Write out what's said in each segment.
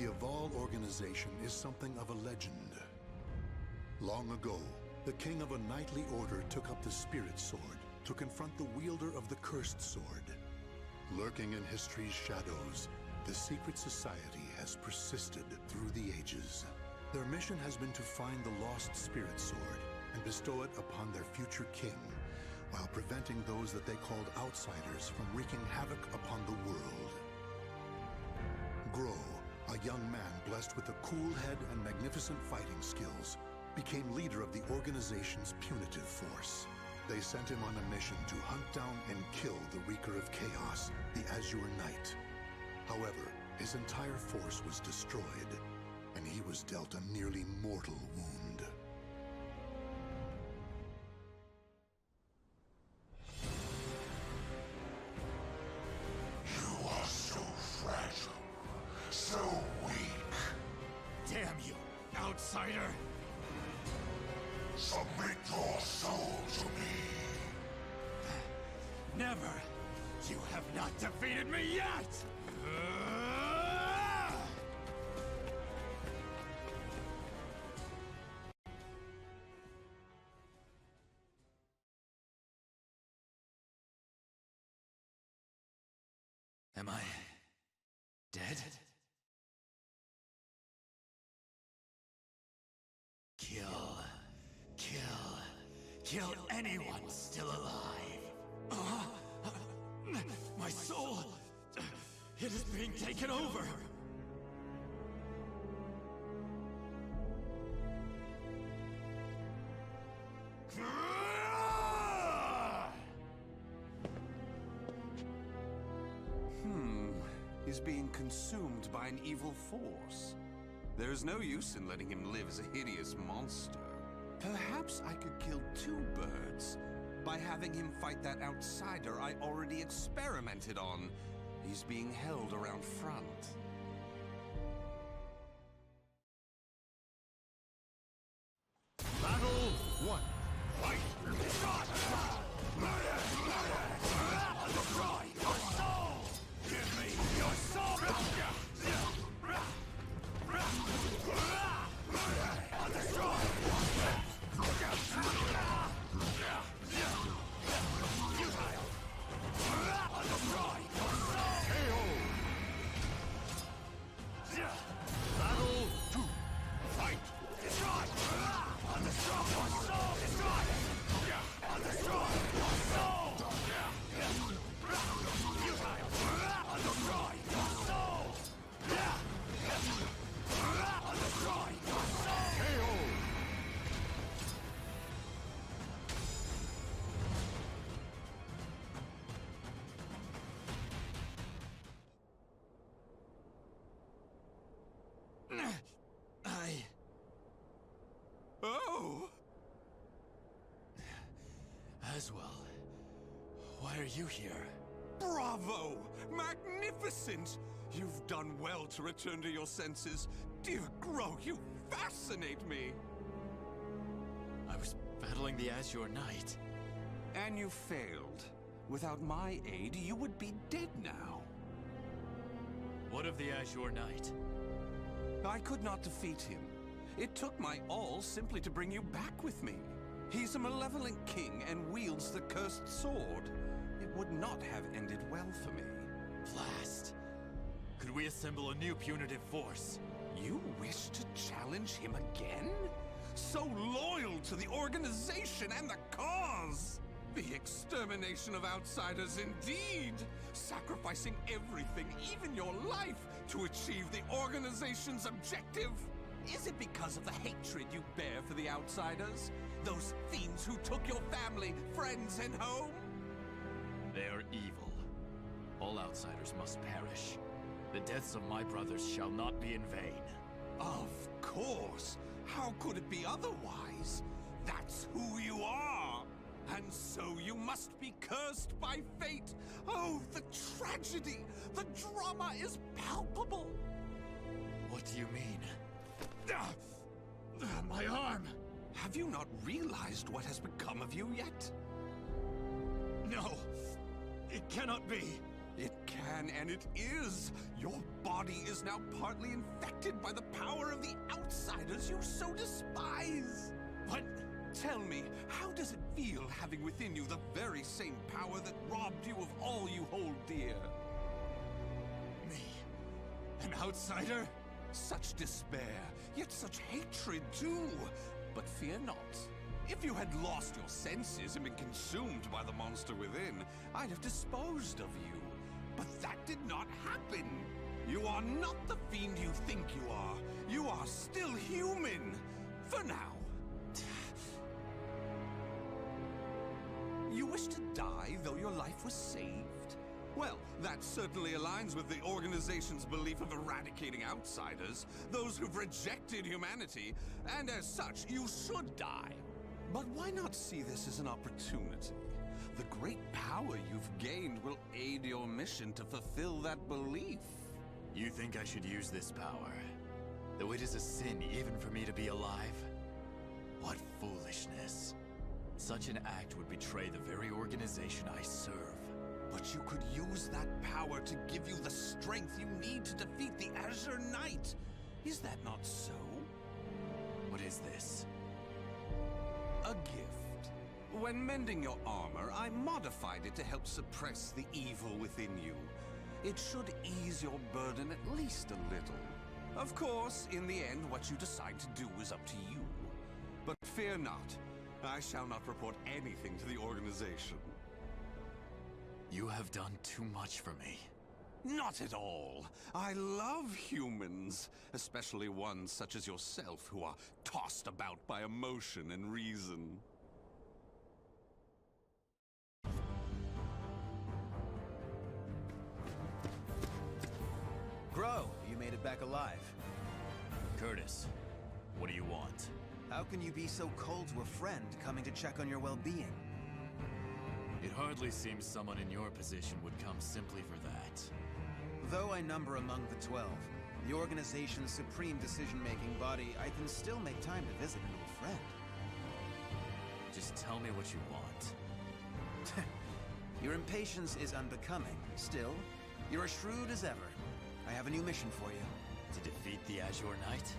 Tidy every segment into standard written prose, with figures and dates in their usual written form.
The Aval organization is something of a legend. Long ago, the king of a knightly order took up the Spirit Sword to confront the wielder of the Cursed Sword. Lurking in history's shadows, the secret society has persisted through the ages. Their mission has been to find the lost Spirit Sword and bestow it upon their future king, while preventing those that they called outsiders from wreaking havoc upon the world. Groh, a young man blessed with a cool head and magnificent fighting skills, became leader of the organization's punitive force. They sent him on a mission to hunt down and kill the Wreaker of Chaos, the Azure Knight. However, his entire force was destroyed, and he was dealt a nearly mortal wound. You are so fragile, so weak. Damn you, outsider! Submit your soul to me. Never! You have not defeated me yet! Am I dead? Kill anyone still alive. My soul, it is being taken over. He's being consumed by an evil force. There's no use in letting him live as a hideous monster. Perhaps I could kill two birds by having him fight that outsider I already experimented on. He's being held around front. Battle 1. Fight! Shot! Destroy your soul! Give me your soul! I'll destroy! Futile! I'll destroy your soul! KO! Battle 2. Fight! Destroy! I'll destroy your soul! Destroy! I'll destroy your soul! Futile! I'll destroy your soul! I'll destroy your soul! KO! Oh! Aswell, why are you here? Bravo! Magnificent! You've done well to return to your senses. Dear Groh, you fascinate me! I was battling the Azure Knight. And you failed. Without my aid, you would be dead now. What of the Azure Knight? I could not defeat him. It took my all simply to bring you back with me. He's a malevolent king and wields the cursed sword. It would not have ended well for me. Blast! Could we assemble a new punitive force? You wish to challenge him again? So loyal to the organization and the cause! The extermination of outsiders indeed! Sacrificing everything, even your life, to achieve the organization's objective! Is it because of the hatred you bear for the outsiders? Those fiends who took your family, friends, and home? They are evil. All outsiders must perish. The deaths of my brothers shall not be in vain. Of course! How could it be otherwise? That's who you are! And so you must be cursed by fate! Oh, the tragedy! The drama is palpable! What do you mean? My arm! Have you not realized what has become of you yet? No! It cannot be! It can and it is! Your body is now partly infected by the power of the outsiders you so despise! What? Tell me, how does it feel having within you the very same power that robbed you of all you hold dear? Me? An outsider? Such despair, yet such hatred too! But fear not. If you had lost your senses and been consumed by the monster within, I'd have disposed of you. But that did not happen. You are not the fiend you think you are. You are still human. For now. You wish to die, though your life was saved? Well, that certainly aligns with the organization's belief of eradicating outsiders, those who've rejected humanity, and as such, you should die. But why not see this as an opportunity? The great power you've gained will aid your mission to fulfill that belief. You think I should use this power? Though it is a sin even for me to be alive? What foolishness. Such an act would betray the very organization I serve. But you could use that power to give you the strength you need to defeat the Azure Knight. Is that not so? What is this? A gift. When mending your armor, I modified it to help suppress the evil within you. It should ease your burden at least a little. Of course, in the end, what you decide to do is up to you. But fear not. I shall not report anything to the organization. You have done too much for me. Not at all. I love humans, especially ones such as yourself who are tossed about by emotion and reason. Groh, you made it back alive. Curtis, what do you want? How can you be so cold to a friend coming to check on your well-being? It hardly seems someone in your position would come simply for that. Though I number among the 12, the organization's supreme decision-making body, I can still make time to visit an old friend. Just tell me what you want. Your impatience is unbecoming. Still, you're as shrewd as ever. I have a new mission for you. To defeat the Azure Knight?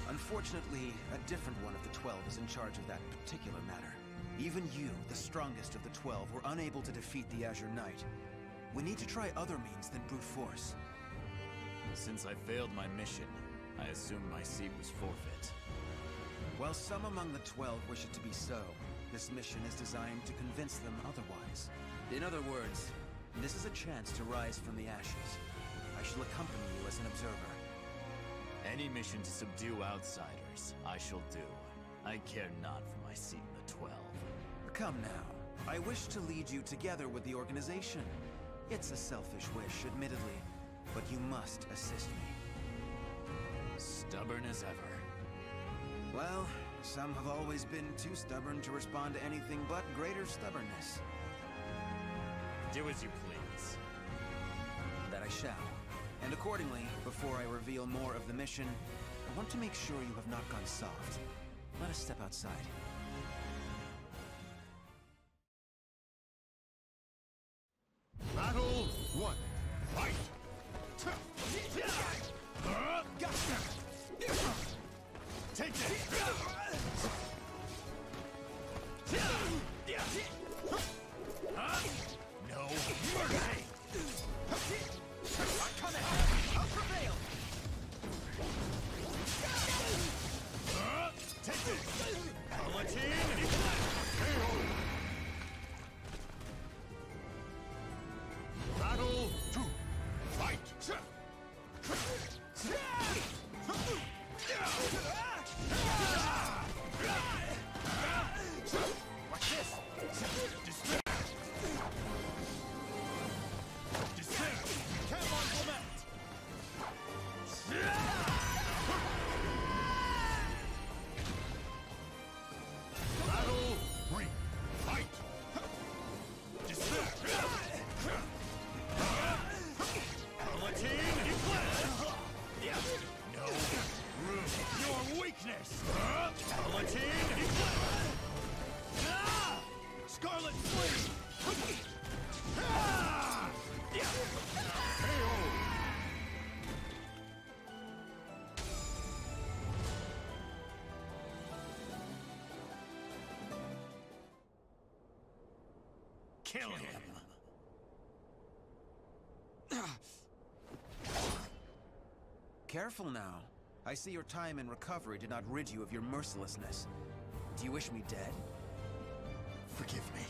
Unfortunately, a different one of the 12 is in charge of that particular matter. Even you, the strongest of the 12, were unable to defeat the Azure Knight. We need to try other means than brute force. Since I failed my mission, I assumed my seat was forfeit. While some among the 12 wish it to be so, this mission is designed to convince them otherwise. In other words, this is a chance to rise from the ashes. I shall accompany you as an observer. Any mission to subdue outsiders, I shall do. I care not for my seat in the 12. Come now. I wish to lead you together with the organization. It's a selfish wish, admittedly, but you must assist me. Stubborn as ever. Well, some have always been too stubborn to respond to anything but greater stubbornness. Do as you please. That I shall. And accordingly, before I reveal more of the mission, I want to make sure you have not gone soft. Let us step outside. Battle 1. Fight! Take this! No mercy! I'm coming! I'll prevail! Take this! I'll let Kill him! Careful now. I see your time in recovery did not rid you of your mercilessness. Do you wish me dead? Forgive me.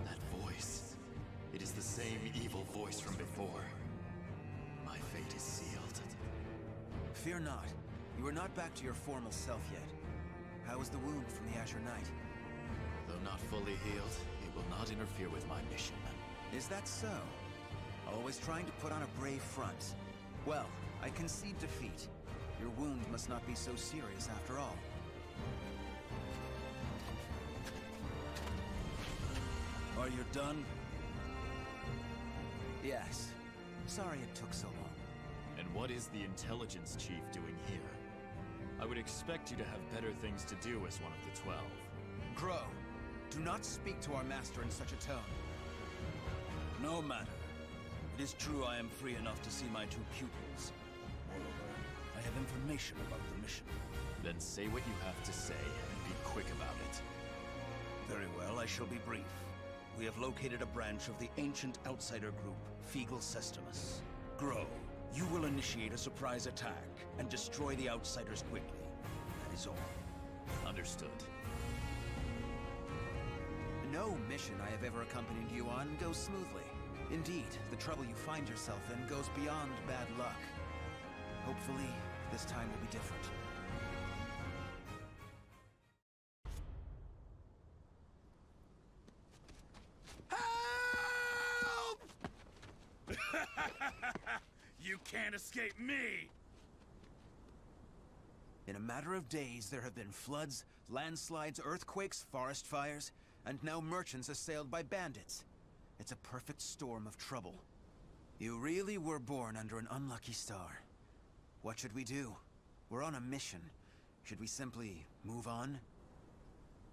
That voice. It is the same evil voice from before. My fate is sealed. Fear not. You are not back to your formal self yet. How is the wound from the Azure Knight? Though not fully healed, it will not interfere with my mission. Is that so? Always trying to put on a brave front. Well, I concede defeat. Your wound must not be so serious after all. Are you done? Yes. Sorry it took so long. And what is the intelligence chief doing here? I would expect you to have better things to do as one of the 12. Groh, do not speak to our master in such a tone. No matter. It is true I am free enough to see my two pupils. Moreover, I have information about the mission. Then say what you have to say, and be quick about it. Very well, I shall be brief. We have located a branch of the ancient outsider group, Feegle Sestimus. Groh, you will initiate a surprise attack and destroy the outsiders quickly. That is all. Understood. No mission I have ever accompanied you on goes smoothly. Indeed, the trouble you find yourself in goes beyond bad luck. Hopefully, this time will be different. You can't escape me! In a matter of days, there have been floods, landslides, earthquakes, forest fires, and now merchants assailed by bandits. It's a perfect storm of trouble. You really were born under an unlucky star. What should we do? We're on a mission. Should we simply move on?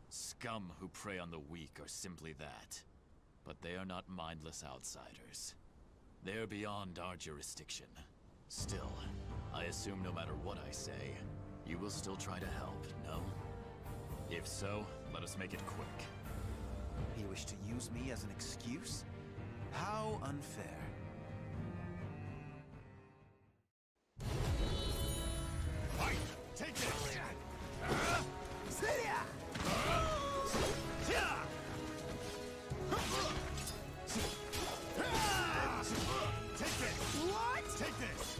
Scum who prey on the weak are simply that. But they are not mindless outsiders. They're beyond our jurisdiction. Still, I assume no matter what I say, you will still try to help, no? If so, let us make it quick. You wish to use me as an excuse? How unfair. Fight! Take it! Take this! What? Take this!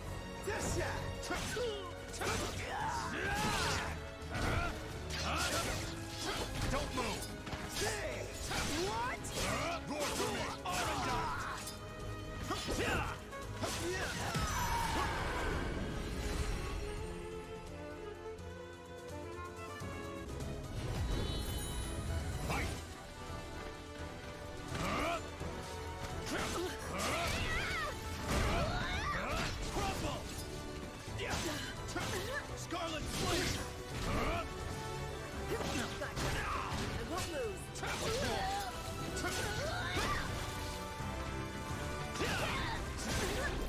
Don't move! What? Roar for me! Arm and Fight! Crumble! Scarlet Flame! I won't lose.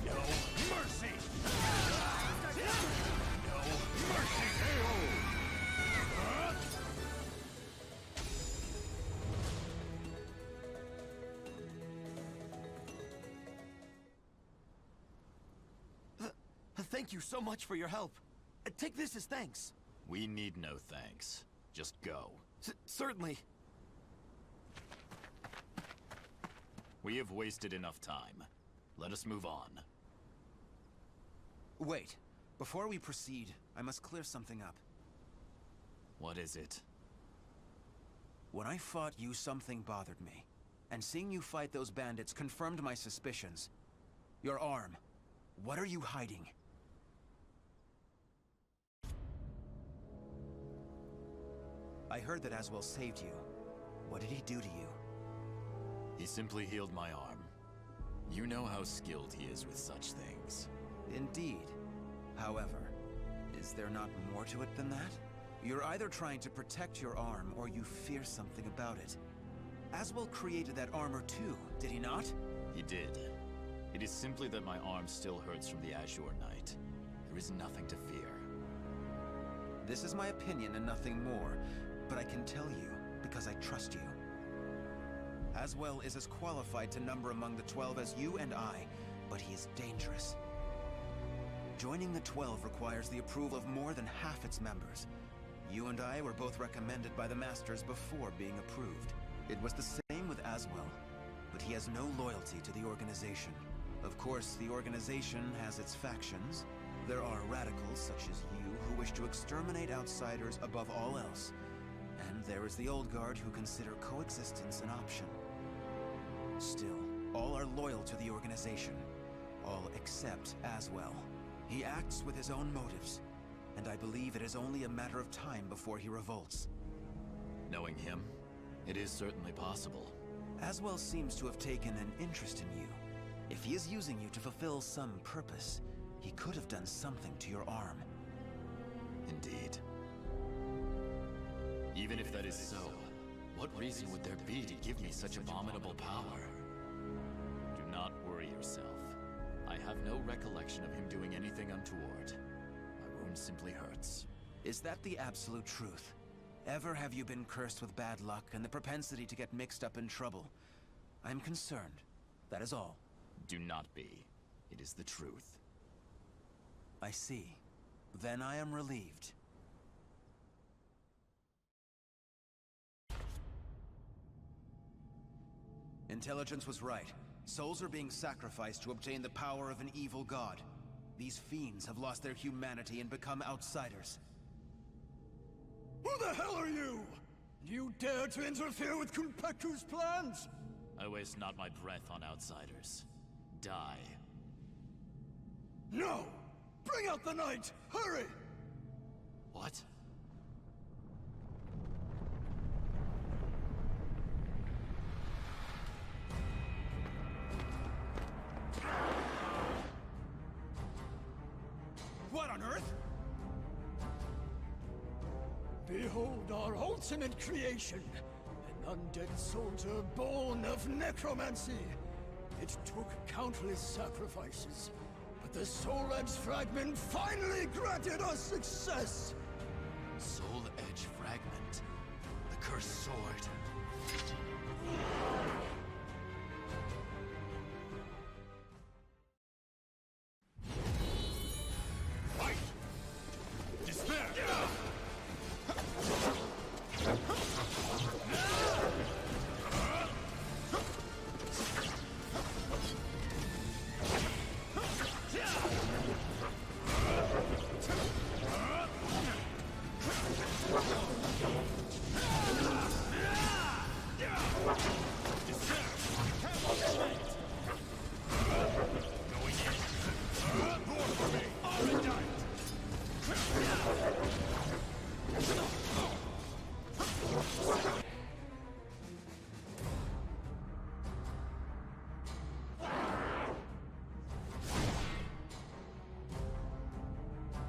No mercy! No mercy! Thank you so much for your help. Take this as thanks. We need no thanks. Just go. Certainly. We have wasted enough time. Let us move on. Wait. Before we proceed, I must clear something up. What is it? When I fought you, something bothered me. And seeing you fight those bandits confirmed my suspicions. Your arm. What are you hiding? I heard that Aswell saved you. What did he do to you? He simply healed my arm. You know how skilled he is with such things. Indeed. However, is there not more to it than that? You're either trying to protect your arm, or you fear something about it. Aswell created that armor too, did he not? He did. It is simply that my arm still hurts from the Azure Knight. There is nothing to fear. This is my opinion and nothing more, but I can tell you because I trust you. Aswell is as qualified to number among the 12 as you and I, but he is dangerous. Joining the 12 requires the approval of more than half its members. You and I were both recommended by the Masters before being approved. It was the same with Aswell, but he has no loyalty to the organization. Of course, the organization has its factions. There are radicals such as you who wish to exterminate outsiders above all else. And there is the old guard who consider coexistence an option. Still, all are loyal to the organization. All except Aswell. He acts with his own motives, and I believe it is only a matter of time before he revolts. Knowing him, it is certainly possible. Aswell seems to have taken an interest in you. If he is using you to fulfill some purpose, he could have done something to your arm. Indeed. Even if that is so, what reason would there be to give me such abominable power? Do not worry yourself. I have no recollection of him doing anything untoward. My wound simply hurts. Is that the absolute truth? Ever have you been cursed with bad luck and the propensity to get mixed up in trouble? I'm concerned. That is all. Do not be. It is the truth. I see. Then I am relieved. Intelligence was right. Souls are being sacrificed to obtain the power of an evil god. These fiends have lost their humanity and become outsiders. Who the hell are you? You dare to interfere with Kunpeku's plans? I waste not my breath on outsiders. Die. No! Bring out the knight! Hurry! What? What on earth? Behold our ultimate creation, an undead soldier born of necromancy. It took countless sacrifices, but the Soul Edge Fragment finally granted us success! Soul Edge Fragment. The cursed sword. Fight! Despair!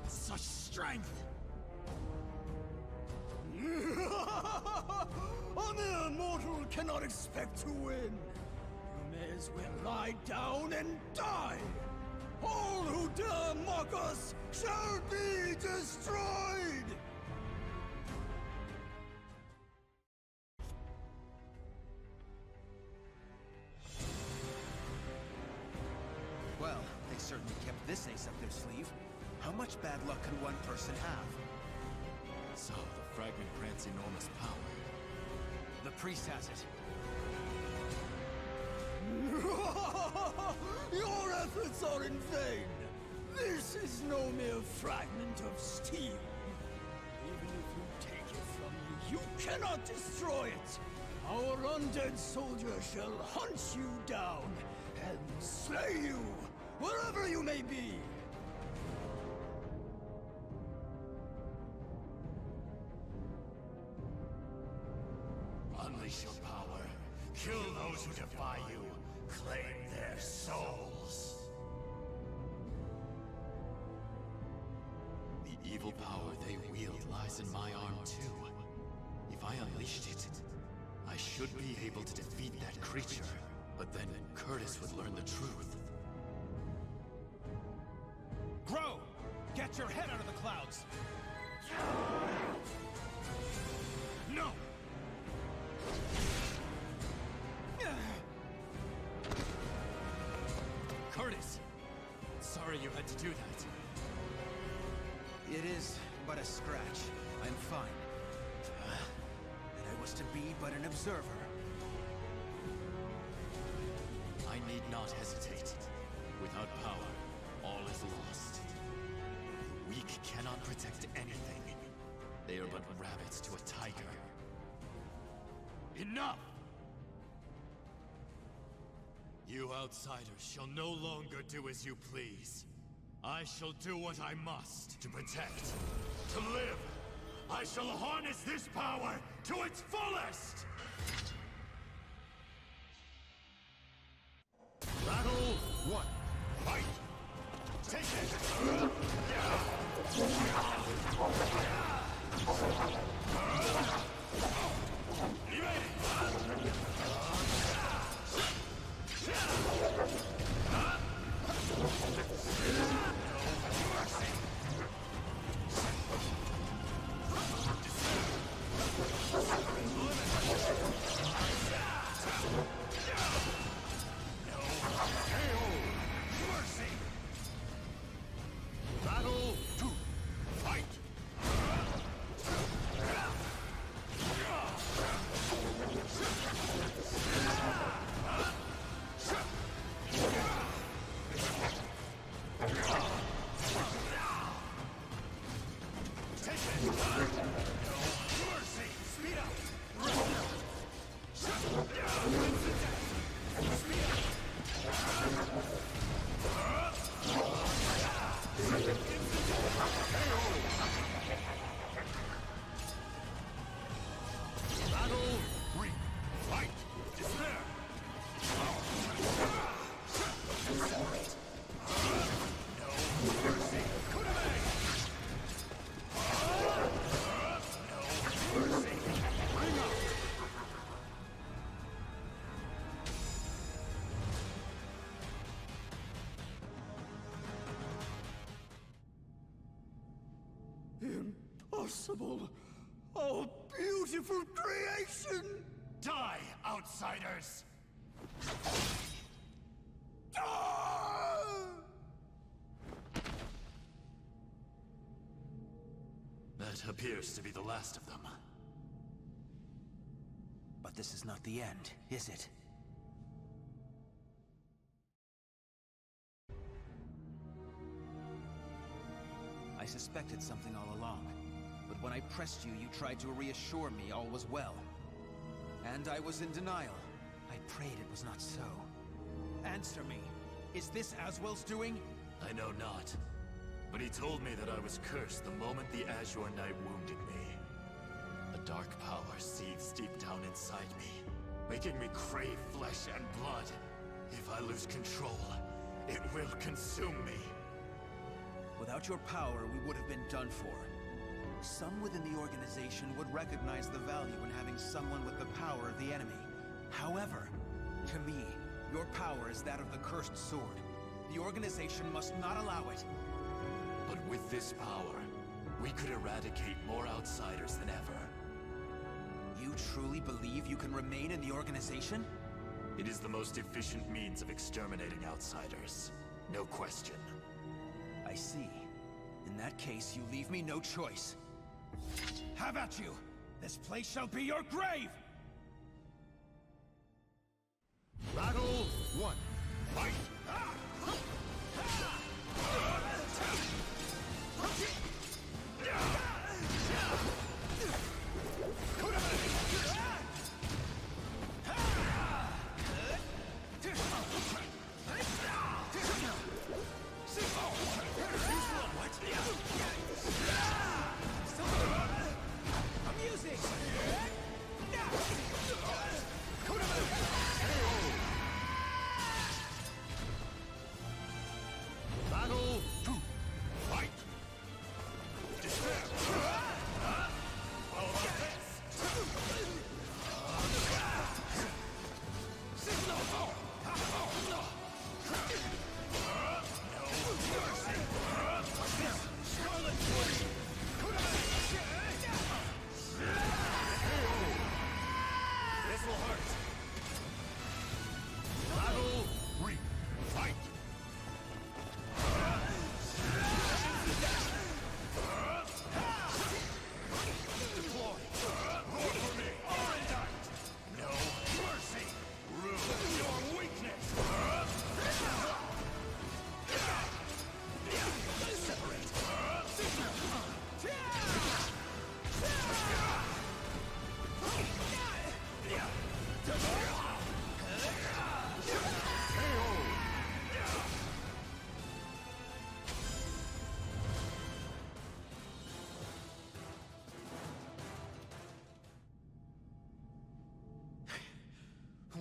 Such strength! A mere mortal cannot expect to win. You may as well lie down and die. All who dare mock us shall be destroyed! Well, they certainly kept this ace up their sleeve. How much bad luck can one person have? So, the fragment grants enormous power. The priest has it. Your efforts are in vain. This is no mere fragment of steel. Even if you take it from me, you cannot destroy it. Our undead soldier shall hunt you down and slay you, wherever you may be. Unleash your power. Kill those who defy you. Claim their souls. The evil power they wield lies in my arm too. If I unleashed it, I should be able to defeat that creature. But then Curtis would learn the truth. Groh! Get your head out of the clouds! No! Curtis! Sorry you had to do that. It is but a scratch. I'm fine. And I was to be but an observer. I need not hesitate. Without power, all is lost. The weak cannot protect anything. They are but rabbits to a tiger. Enough! You outsiders shall no longer do as you please. I shall do what I must to protect, to live. I shall harness this power to its fullest! Battle 1. Fight! Take it! Impossible! Oh, beautiful creation! Die, outsiders! Ah! That appears to be the last of them. But this is not the end, is it? I suspected something all along. But when I pressed you, you tried to reassure me all was well. And I was in denial. I prayed it was not so. Answer me. Is this Aswell's doing? I know not. But he told me that I was cursed the moment the Azure Knight wounded me. A dark power seethes deep down inside me, making me crave flesh and blood. If I lose control, it will consume me. Without your power, we would have been done for. Some within the organization would recognize the value in having someone with the power of the enemy. However, to me, your power is that of the cursed sword. The organization must not allow it. But with this power, we could eradicate more outsiders than ever. You truly believe you can remain in the organization? It is the most efficient means of exterminating outsiders. No question. I see. In that case, you leave me no choice. Have at you! This place shall be your grave! Battle 1. Fight!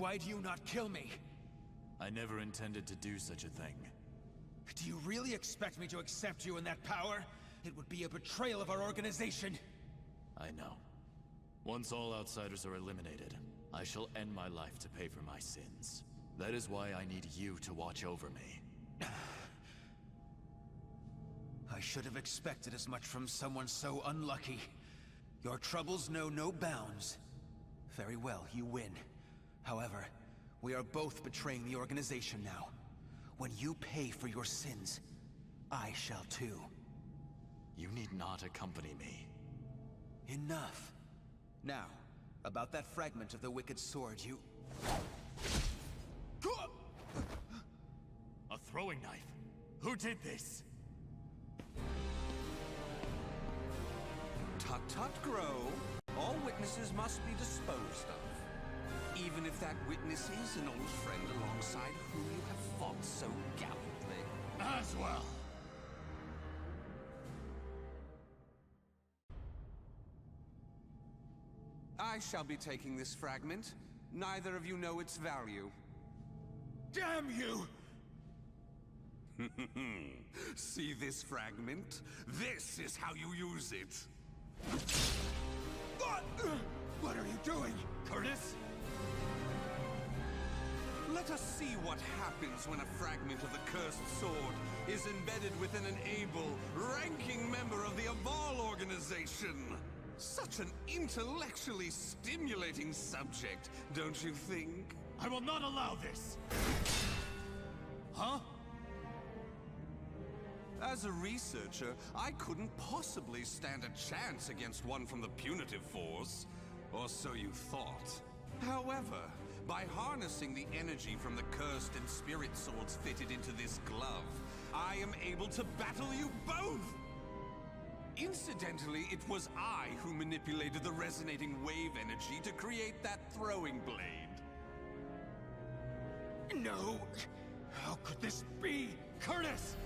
why do you not kill me? I never intended to do such a thing. Do you really expect me to accept you in that power? It would be a betrayal of our organization. I know. Once all outsiders are eliminated, I shall end my life to pay for my sins. That is why I need you to watch over me. I should have expected as much from someone so unlucky. Your troubles know no bounds. Very well, you win. However, we are both betraying the organization now. When you pay for your sins, I shall too. You need not accompany me. Enough. Now, about that fragment of the Wicked Sword, you... A throwing knife? Who did this? Tut-tut, Groh. All witnesses must be disposed of. Even if that witness is an old friend alongside whom you have fought so gallantly. As well. I shall be taking this fragment. Neither of you know its value. Damn you! See this fragment? This is how you use it. What are you doing, Curtis? Let us see what happens when a fragment of the cursed sword is embedded within an able, ranking member of the Aval organization. Such an intellectually stimulating subject, don't you think? I will not allow this! Huh? As a researcher, I couldn't possibly stand a chance against one from the punitive force. Or so you thought. However, by harnessing the energy from the cursed and spirit swords fitted into this glove, I am able to battle you both! Incidentally, it was I who manipulated the resonating wave energy to create that throwing blade. No! How could this be? Curtis!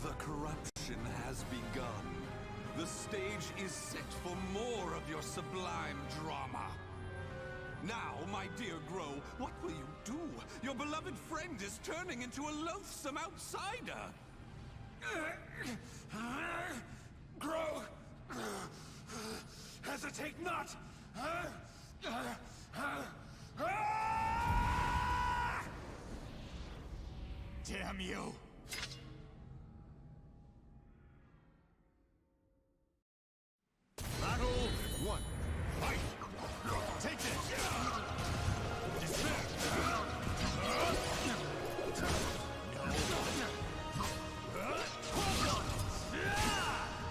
The corruption has begun. The stage is set for more of your sublime drama. Now, my dear Groh, what will you do? Your beloved friend is turning into a loathsome outsider! Groh! Hesitate not! Damn you! Battle 1. Fight! Take this!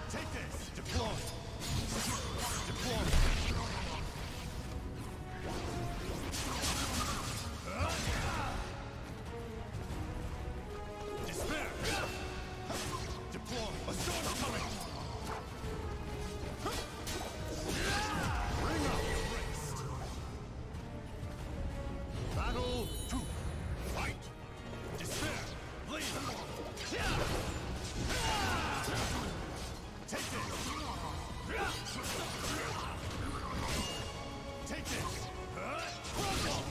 Take this! Deploy! Deploy! Despair! Deploy! A storm's coming! Bring up! Erased! Battle 2. Fight! Despair! Bleed! Take this! Take this! Crumble!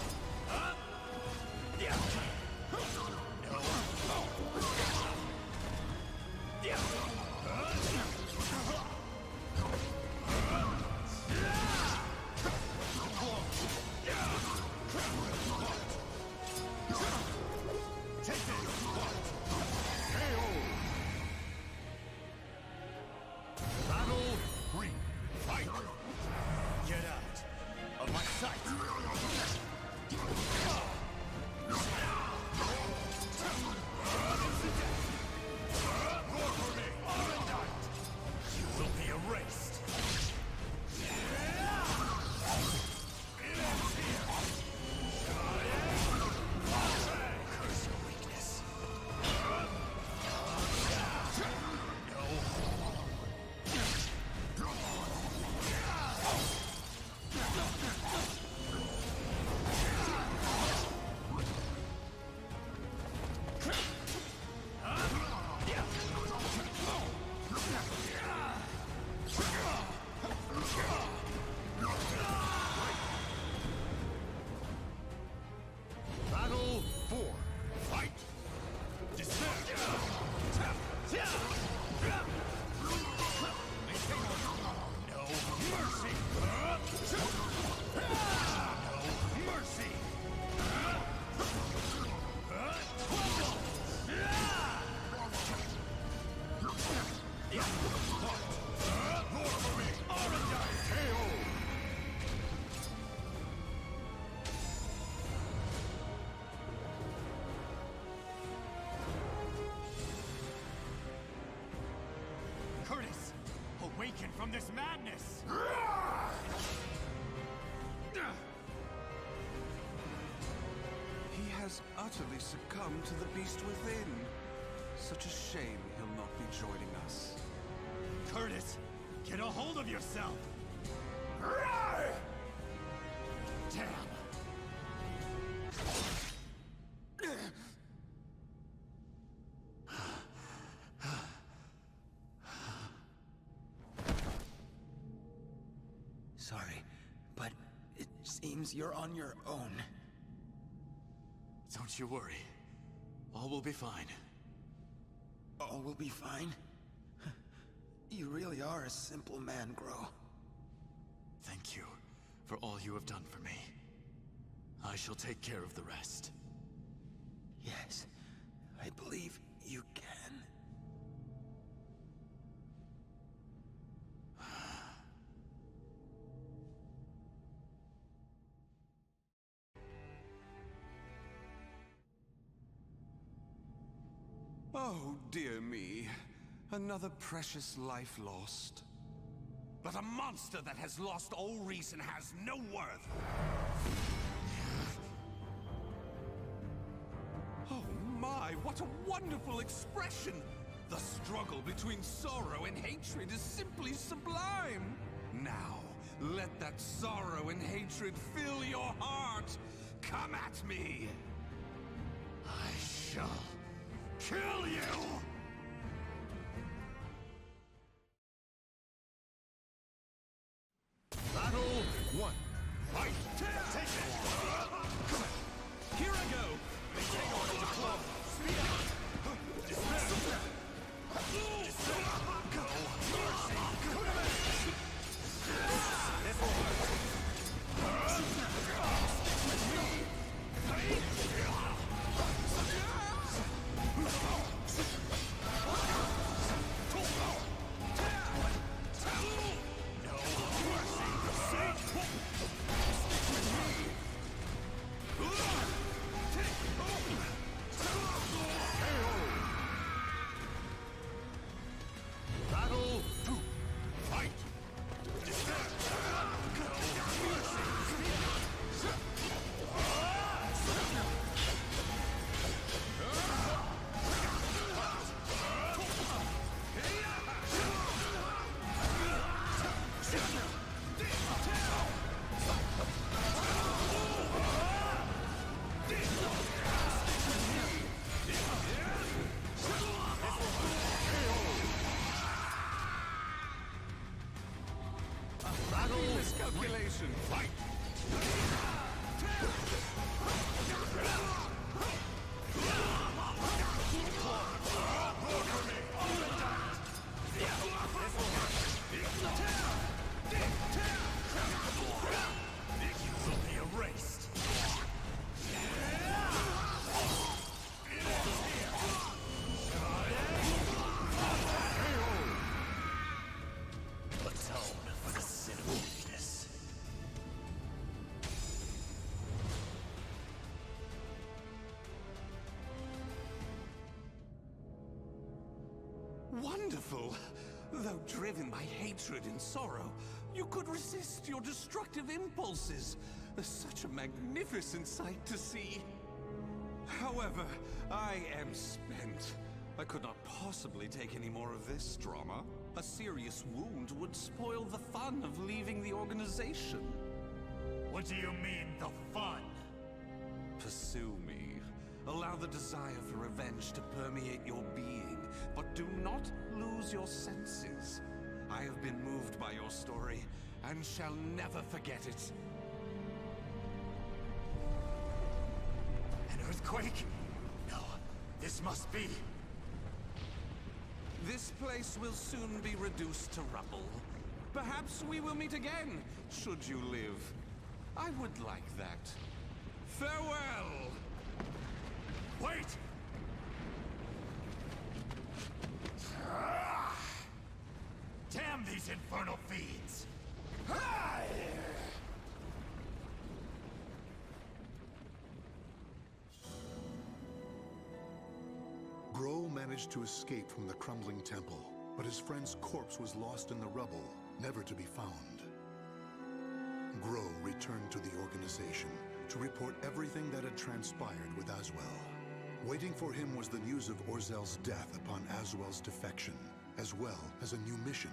Take this! KO! Battle 3. Fight! Get out of my sight! Roar for me! You will be erased! It ends here! Curse your weakness. awaken from this madness! He has utterly succumbed to the beast within. Such a shame he'll not be joining us. Curtis, get a hold of yourself! Damn! Sorry, but it seems you're on your own. Don't you worry. All will be fine. All will be fine? You really are a simple man, Groh. Thank you for all you have done for me. I shall take care of the rest. Yes, I believe you can. Oh, dear me. Another precious life lost. But a monster that has lost all reason has no worth! Oh my, what a wonderful expression! The struggle between sorrow and hatred is simply sublime! Now, let that sorrow and hatred fill your heart! Come at me! I shall kill you! Battle 1. Fight! Take it! Here I go! Speed up! Dismiss! Go! Mercy! This will hurt! Battle 2. Fight! Miscalculation! Fight! You will be erased! Atone for the sin of weakness. Wonderful! Though driven by hatred and sorrow, you could resist your destructive impulses. Such a magnificent sight to see. However, I am spent. I could not possibly take any more of this drama. A serious wound would spoil the fun of leaving the organization. What do you mean, the fun? Pursue me. Allow the desire for revenge to permeate your being, but do not lose your senses. I have been moved by your story, and shall never forget it. An earthquake? No, this must be. This place will soon be reduced to rubble. Perhaps we will meet again, should you live. I would like that. Farewell! Wait! Damn these infernal fiends! Groh managed to escape from the crumbling temple, but his friend's corpse was lost in the rubble, never to be found. Groh returned to the organization to report everything that had transpired with Azwell. Waiting for him was the news of Orzel's death upon Azwell's defection, as well as a new mission.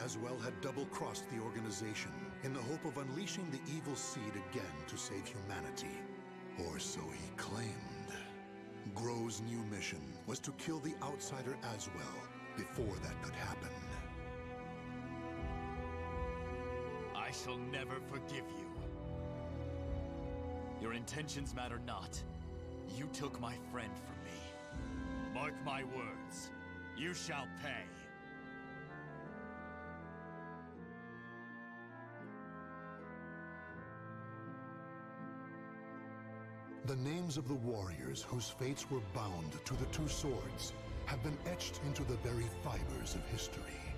Azwell had double-crossed the organization in the hope of unleashing the evil seed again to save humanity. Or so he claimed. Groh's new mission was to kill the outsider Azwell before that could happen. I shall never forgive you. Your intentions matter not. You took my friend from me. Mark my words. You shall pay. The names of the warriors whose fates were bound to the two swords have been etched into the very fibers of history.